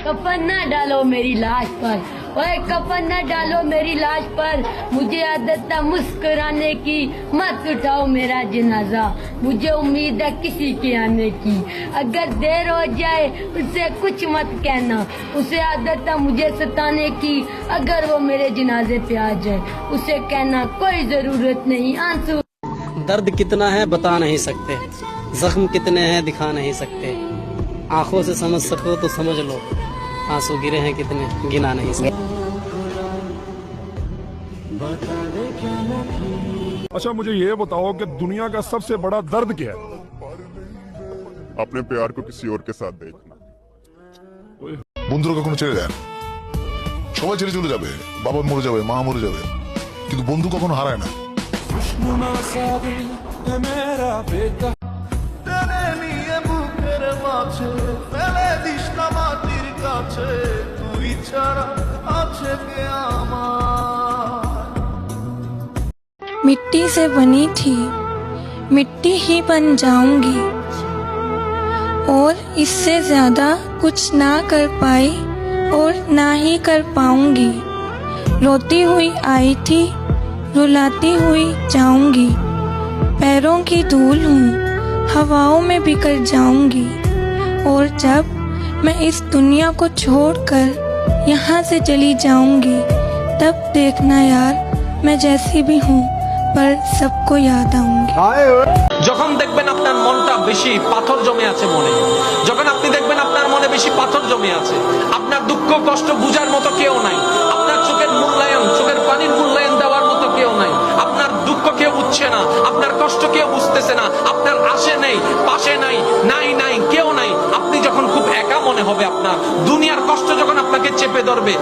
कफन न डालो मेरी लाश पर, ओए कफन न डालो मेरी लाश पर। मुझे आदत है मुस्कुराने की, मत उठाओ मेरा जनाजा। मुझे उम्मीद है किसी के आने की, अगर देर हो जाए उसे कुछ मत कहना। उसे आदत है मुझे सताने की, अगर वो मेरे जनाजे पे आ जाए उसे कहना कोई जरूरत नहीं। आंसू दर्द कितना है बता नहीं सकते, जख्म कितने हैं दिखा नहीं सकते। आंखों से समझ सको तो समझ लो, आंसू गिरे हैं कितने गिना नहीं सकते। अच्छा मुझे ये बताओ कि दुनिया का सबसे बड़ा दर्द क्या है? अपने प्यार को किसी और के साथ देखना। বন্ধুরা কখনো ছেড়ে দেয় না, সবাই ছেড়ে চলে যাবে, বাবা মরে যাবে, মা মরে যাবে, কিন্তু বন্ধু কখনো হারায় না। मिट्टी से बनी थी, मिट्टी ही बन जाऊंगी, और इससे ज्यादा कुछ ना कर पाई और ना ही कर पाऊंगी। रोती हुई आई थी, रुलाती हुई जाऊंगी, पैरों की धूल हूँ, हवाओं में बिखर जाऊंगी। और जब मैं इस दुनिया को छोड़कर यहाँ से चली जाऊंगी, तब देखना यार मैं जैसी भी हूँ पर सबको याद आऊंगी। যখন দেখবেন আপনার মনটা বেশি পাথর জমে আছে মনে, যখন আপনি দেখবেন আপনার মনে বেশি পাথর জমে আছে, আপনার দুঃখ কষ্ট বুঝার মতো কেউ নাই, আপনার চোখের মূল্যায়ন, চোখের পানির মূল্যায়ন দেওয়ার মতো কেউ নাই, আপনার দুঃখ কেউ বুঝছে না, আপনার কষ্ট কেউ বুঝতেছে না, আপনার আশে নেই, পাশে নাই, নাই কেউ নাই। আপনি যখন খুব একা মনে হবে, আপনার দুনিয়ার কষ্ট যখন আপনাকে চেপে ধরবে,